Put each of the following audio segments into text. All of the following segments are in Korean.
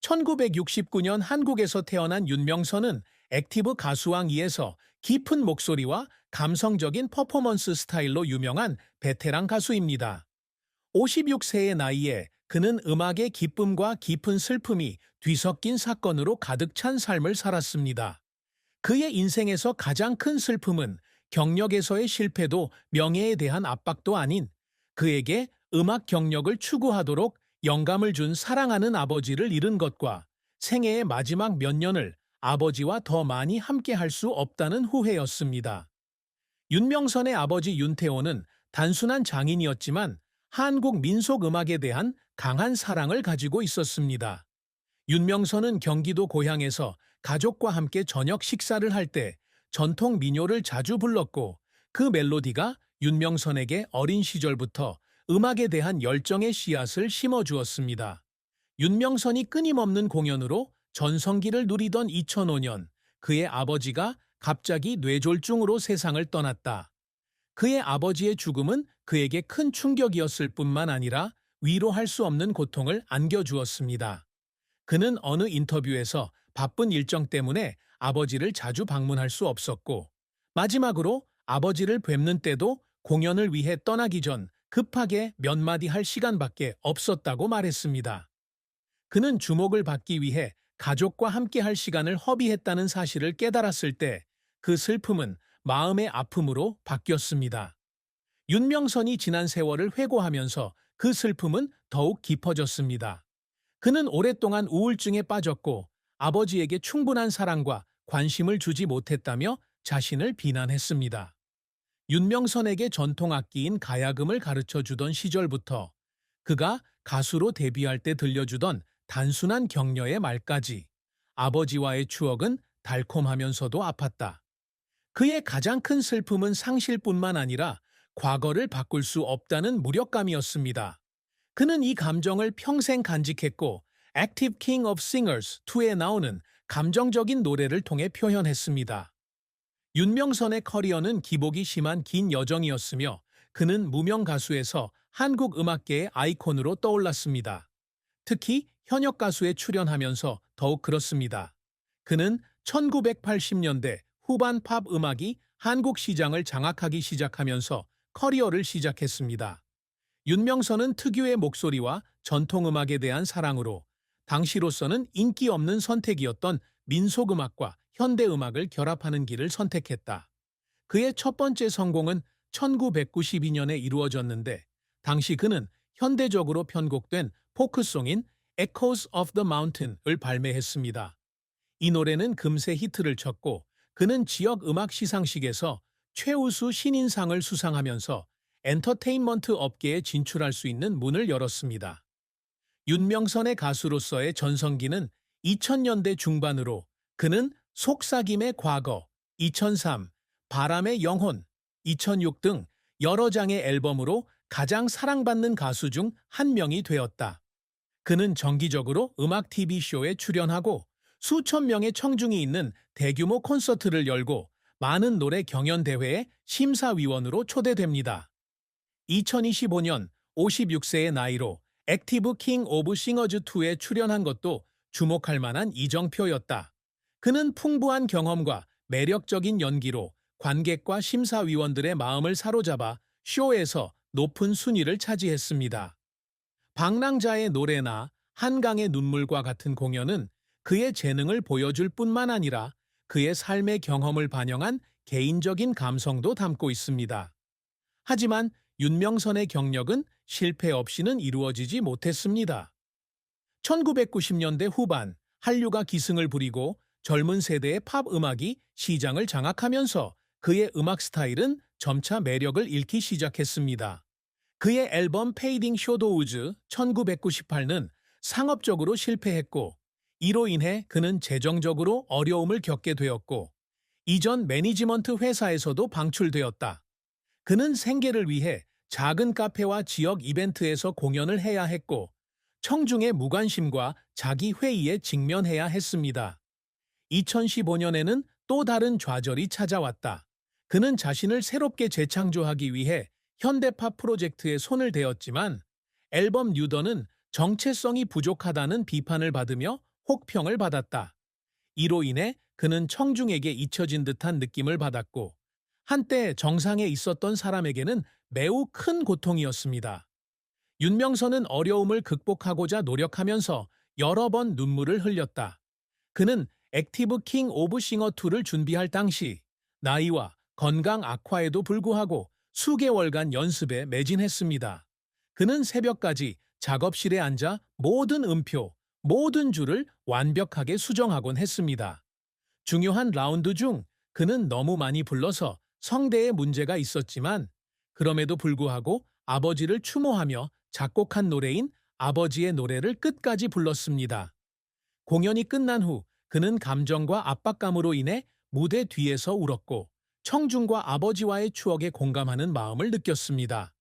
1969년 한국에서 태어난 윤명선은 액티브 가수왕 2에서 깊은 목소리와 감성적인 퍼포먼스 스타일로 유명한 베테랑 가수입니다. 56세의 나이에 그는 음악의 기쁨과 깊은 슬픔이 뒤섞인 사건으로 가득 찬 삶을 살았습니다. 그의 인생에서 가장 큰 슬픔은 경력에서의 실패도 명예에 대한 압박도 아닌 그에게 음악 경력을 추구하도록 영감을 준 사랑하는 아버지를 잃은 것과 생애의 마지막 몇 년을 아버지와 더 많이 함께 할 수 없다는 후회였습니다. 윤명선의 아버지 윤태호는 단순한 장인이었지만 한국 민속 음악에 대한 강한 사랑을 가지고 있었습니다. 윤명선은 경기도 고향에서 가족과 함께 저녁 식사를 할 때 전통 민요를 자주 불렀고 그 멜로디가 윤명선에게 어린 시절부터 음악에 대한 열정의 씨앗을 심어주었습니다. 윤명선이 끊임없는 공연으로 전성기를 누리던 2005년 그의 아버지가 갑자기 뇌졸중으로 세상을 떠났다. 그의 아버지의 죽음은 그에게 큰 충격이었을 뿐만 아니라 위로할 수 없는 고통을 안겨주었습니다. 그는 어느 인터뷰에서 바쁜 일정 때문에 아버지를 자주 방문할 수 없었고, 마지막으로 아버지를 뵙는 때도 공연을 위해 떠나기 전 급하게 몇 마디 할 시간밖에 없었다고 말했습니다. 그는 주목을 받기 위해 가족과 함께 할 시간을 허비했다는 사실을 깨달았을 때 그 슬픔은 마음의 아픔으로 바뀌었습니다. 윤명선이 지난 세월을 회고하면서 그 슬픔은 더욱 깊어졌습니다. 그는 오랫동안 우울증에 빠졌고 아버지에게 충분한 사랑과 관심을 주지 못했다며 자신을 비난했습니다. 윤명선에게 전통 악기인 가야금을 가르쳐 주던 시절부터 그가 가수로 데뷔할 때 들려주던 단순한 격려의 말까지 아버지와의 추억은 달콤하면서도 아팠다. 그의 가장 큰 슬픔은 상실뿐만 아니라 과거를 바꿀 수 없다는 무력감이었습니다. 그는 이 감정을 평생 간직했고 Active King of Singers 2에 나오는 감정적인 노래를 통해 표현했습니다. 윤명선의 커리어는 기복이 심한 긴 여정이었으며 그는 무명 가수에서 한국 음악계의 아이콘으로 떠올랐습니다. 특히 현역 가수에 출연하면서 더욱 그렇습니다. 그는 1980년대 후반 팝 음악이 한국 시장을 장악하기 시작하면서 커리어를 시작했습니다. 윤명선은 특유의 목소리와 전통음악에 대한 사랑으로 당시로서는 인기 없는 선택이었던 민속음악과 현대음악을 결합하는 길을 선택했다. 그의 첫 번째 성공은 1992년에 이루어졌는데 당시 그는 현대적으로 편곡된 포크송인 Echoes of the Mountain을 발매했습니다. 이 노래는 금세 히트를 쳤고 그는 지역 음악 시상식에서 최우수 신인상을 수상하면서 엔터테인먼트 업계에 진출할 수 있는 문을 열었습니다. 윤명선의 가수로서의 전성기는 2000년대 중반으로 그는 속삭임의 과거, 2003, 바람의 영혼, 2006 등 여러 장의 앨범으로 가장 사랑받는 가수 중 한 명이 되었다. 그는 정기적으로 음악 TV쇼에 출연하고 수천 명의 청중이 있는 대규모 콘서트를 열고 많은 노래 경연대회의 심사위원으로 초대됩니다. 2025년 56세의 나이로 액티브 킹 오브 싱어즈 2에 출연한 것도 주목할 만한 이정표였다. 그는 풍부한 경험과 매력적인 연기로 관객과 심사위원들의 마음을 사로잡아 쇼에서 높은 순위를 차지했습니다. 방랑자의 노래나 한강의 눈물과 같은 공연은 그의 재능을 보여줄 뿐만 아니라 그의 삶의 경험을 반영한 개인적인 감성도 담고 있습니다. 하지만 윤명선의 경력은 실패 없이는 이루어지지 못했습니다. 1990년대 후반 한류가 기승을 부리고 젊은 세대의 팝 음악이 시장을 장악하면서 그의 음악 스타일은 점차 매력을 잃기 시작했습니다. 그의 앨범 페이딩 쇼도우즈 1998는 상업적으로 실패했고 이로 인해 그는 재정적으로 어려움을 겪게 되었고 이전 매니지먼트 회사에서도 방출되었다. 그는 생계를 위해 작은 카페와 지역 이벤트에서 공연을 해야 했고 청중의 무관심과 자기 회의에 직면해야 했습니다. 2015년에는 또 다른 좌절이 찾아왔다. 그는 자신을 새롭게 재창조하기 위해 현대팝 프로젝트에 손을 대었지만 앨범 뉴던은 정체성이 부족하다는 비판을 받으며 혹평을 받았다. 이로 인해 그는 청중에게 잊혀진 듯한 느낌을 받았고, 한때 정상에 있었던 사람에게는 매우 큰 고통이었습니다. 윤명선은 어려움을 극복하고자 노력하면서 여러 번 눈물을 흘렸다. 그는 액티브 킹 오브 싱어 2를 준비할 당시 나이와 건강 악화에도 불구하고 수개월간 연습에 매진했습니다. 그는 새벽까지 작업실에 앉아 모든 음표, 모든 줄을 완벽하게 수정하곤 했습니다. 중요한 라운드 중 그는 너무 많이 불러서 성대에 문제가 있었지만, 그럼에도 불구하고 아버지를 추모하며 작곡한 노래인 아버지의 노래를 끝까지 불렀습니다. 공연이 끝난 후 그는 감정과 압박감으로 인해 무대 뒤에서 울었고, 청중과 아버지와의 추억에 공감하는 마음을 느꼈습니다.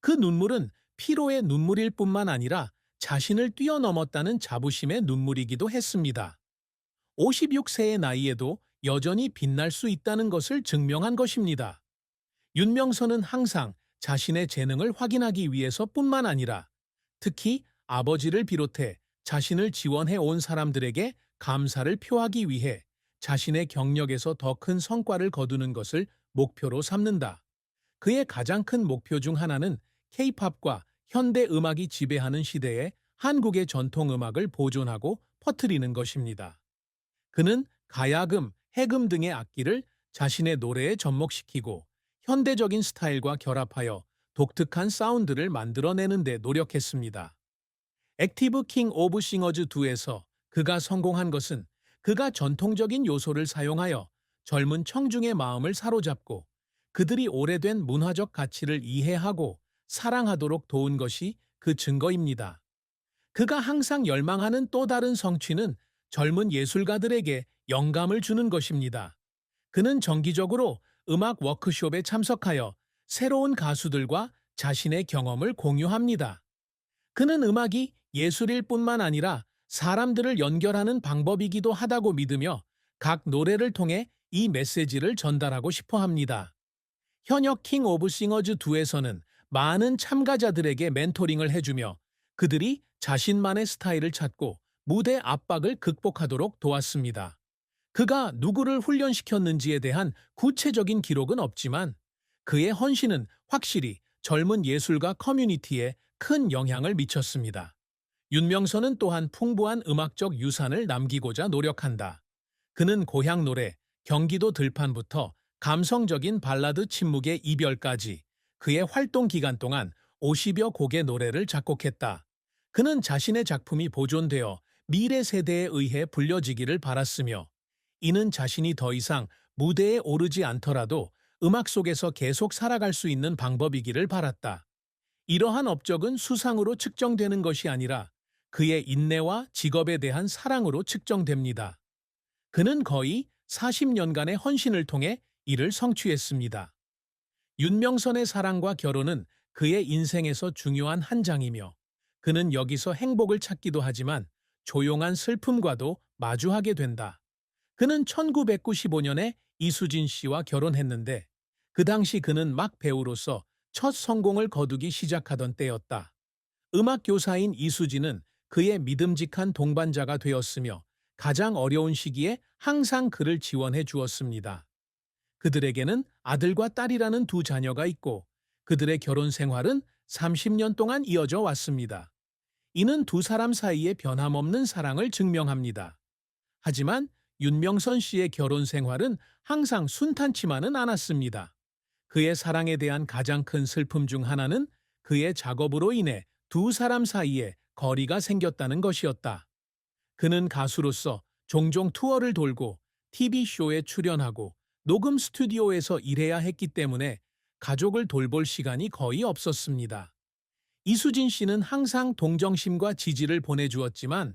그 눈물은 피로의 눈물일 뿐만 아니라 자신을 뛰어넘었다는 자부심의 눈물이기도 했습니다. 56세의 나이에도 여전히 빛날 수 있다는 것을 증명한 것입니다. 윤명선은 항상 자신의 재능을 확인하기 위해서뿐만 아니라, 특히 아버지를 비롯해 자신을 지원해 온 사람들에게 감사를 표하기 위해 자신의 경력에서 더 큰 성과를 거두는 것을 목표로 삼는다. 그의 가장 큰 목표 중 하나는 K-팝과 현대 음악이 지배하는 시대에 한국의 전통 음악을 보존하고 퍼뜨리는 것입니다. 그는 가야금, 해금 등의 악기를 자신의 노래에 접목시키고 현대적인 스타일과 결합하여 독특한 사운드를 만들어내는 데 노력했습니다. 액티브 킹 오브 싱어즈 2에서 그가 성공한 것은 그가 전통적인 요소를 사용하여 젊은 청중의 마음을 사로잡고 그들이 오래된 문화적 가치를 이해하고 사랑하도록 도운 것이 그 증거입니다. 그가 항상 열망하는 또 다른 성취는 젊은 예술가들에게 영감을 주는 것입니다. 그는 정기적으로 음악 워크숍에 참석하여 새로운 가수들과 자신의 경험을 공유합니다. 그는 음악이 예술일 뿐만 아니라 사람들을 연결하는 방법이기도 하다고 믿으며 각 노래를 통해 이 메시지를 전달하고 싶어 합니다. 현역 킹 오브 싱어즈 2에서는 많은 참가자들에게 멘토링을 해주며 그들이 자신만의 스타일을 찾고 무대 압박을 극복하도록 도왔습니다. 그가 누구를 훈련시켰는지에 대한 구체적인 기록은 없지만, 그의 헌신은 확실히 젊은 예술가 커뮤니티에 큰 영향을 미쳤습니다. 윤명선은 또한 풍부한 음악적 유산을 남기고자 노력한다. 그는 고향 노래, 경기도 들판부터 감성적인 발라드 침묵의 이별까지 그의 활동 기간 동안 50여 곡의 노래를 작곡했다. 그는 자신의 작품이 보존되어 미래 세대에 의해 불려지기를 바랐으며, 이는 자신이 더 이상 무대에 오르지 않더라도 음악 속에서 계속 살아갈 수 있는 방법이기를 바랐다. 이러한 업적은 수상으로 측정되는 것이 아니라 그의 인내와 직업에 대한 사랑으로 측정됩니다. 그는 거의 40년간의 헌신을 통해 이를 성취했습니다. 윤명선의 사랑과 결혼은 그의 인생에서 중요한 한 장이며, 그는 여기서 행복을 찾기도 하지만 조용한 슬픔과도 마주하게 된다. 그는 1995년에 이수진 씨와 결혼했는데, 그 당시 그는 막 배우로서 첫 성공을 거두기 시작하던 때였다. 음악 교사인 이수진은 그의 믿음직한 동반자가 되었으며 가장 어려운 시기에 항상 그를 지원해 주었습니다. 그들에게는 아들과 딸이라는 두 자녀가 있고 그들의 결혼 생활은 30년 동안 이어져 왔습니다. 이는 두 사람 사이의 변함없는 사랑을 증명합니다. 하지만 윤명선 씨의 결혼 생활은 항상 순탄치만은 않았습니다. 그의 사랑에 대한 가장 큰 슬픔 중 하나는 그의 작업으로 인해 두 사람 사이에 거리가 생겼다는 것이었다. 그는 가수로서 종종 투어를 돌고 TV쇼에 출연하고 녹음 스튜디오에서 일해야 했기 때문에 가족을 돌볼 시간이 거의 없었습니다. 이수진 씨는 항상 동정심과 지지를 보내주었지만,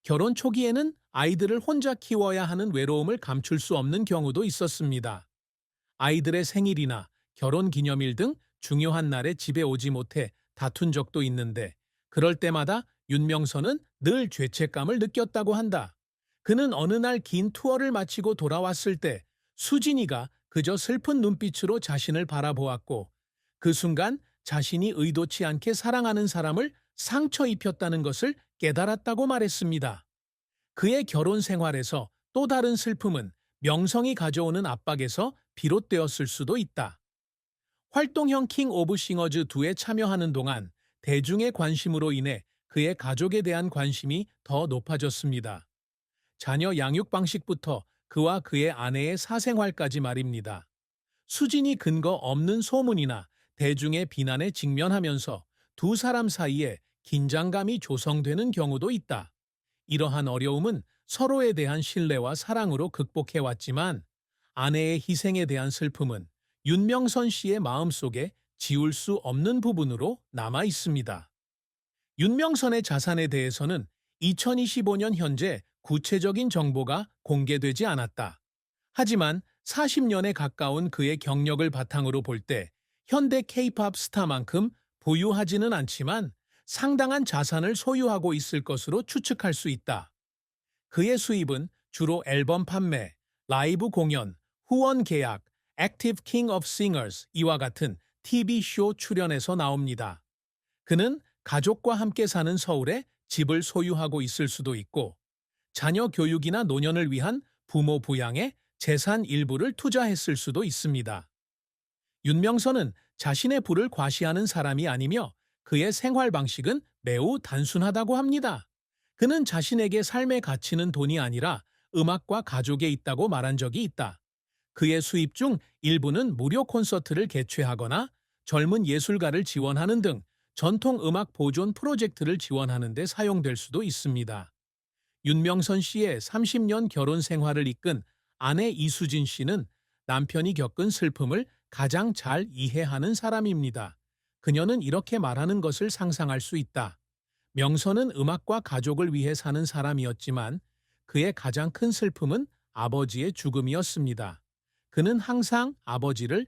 결혼 초기에는 아이들을 혼자 키워야 하는 외로움을 감출 수 없는 경우도 있었습니다. 아이들의 생일이나 결혼 기념일 등 중요한 날에 집에 오지 못해 다툰 적도 있는데, 그럴 때마다 윤명선은 늘 죄책감을 느꼈다고 한다. 그는 어느 날 긴 투어를 마치고 돌아왔을 때 수진이가 그저 슬픈 눈빛으로 자신을 바라보았고, 그 순간 자신이 의도치 않게 사랑하는 사람을 상처 입혔다는 것을 깨달았다고 말했습니다. 그의 결혼 생활에서 또 다른 슬픔은 명성이 가져오는 압박에서 비롯되었을 수도 있다. 활동형 킹 오브 싱어즈 2에 참여하는 동안 대중의 관심으로 인해 그의 가족에 대한 관심이 더 높아졌습니다. 자녀 양육 방식부터 그와 그의 아내의 사생활까지 말입니다. 수진이 근거 없는 소문이나 대중의 비난에 직면하면서 두 사람 사이에 긴장감이 조성되는 경우도 있다. 이러한 어려움은 서로에 대한 신뢰와 사랑으로 극복해왔지만 아내의 희생에 대한 슬픔은 윤명선 씨의 마음속에 지울 수 없는 부분으로 남아 있습니다. 윤명선의 자산에 대해서는 2025년 현재 구체적인 정보가 공개되지 않았다. 하지만 40년에 가까운 그의 경력을 바탕으로 볼 때 현대 케이팝 스타만큼 보유하지는 않지만 상당한 자산을 소유하고 있을 것으로 추측할 수 있다. 그의 수입은 주로 앨범 판매, 라이브 공연, 후원 계약, Active King of Singers 이와 같은 TV쇼 출연에서 나옵니다. 그는 가족과 함께 사는 서울에 집을 소유하고 있을 수도 있고 자녀 교육이나 노년을 위한 부모 부양에 재산 일부를 투자했을 수도 있습니다. 윤명선은 자신의 부를 과시하는 사람이 아니며 그의 생활 방식은 매우 단순하다고 합니다. 그는 자신에게 삶의 가치는 돈이 아니라 음악과 가족에 있다고 말한 적이 있다. 그의 수입 중 일부는 무료 콘서트를 개최하거나 젊은 예술가를 지원하는 등 전통 음악 보존 프로젝트를 지원하는 데 사용될 수도 있습니다. 윤명선 씨의 30년 결혼 생활을 이끈 아내 이수진 씨는 남편이 겪은 슬픔을 가장 잘 이해하는 사람입니다. 그녀는 이렇게 말하는 것을 상상할 수 있다. 명선은 음악과 가족을 위해 사는 사람이었지만 그의 가장 큰 슬픔은 아버지의 죽음이었습니다. 그는 항상 아버지를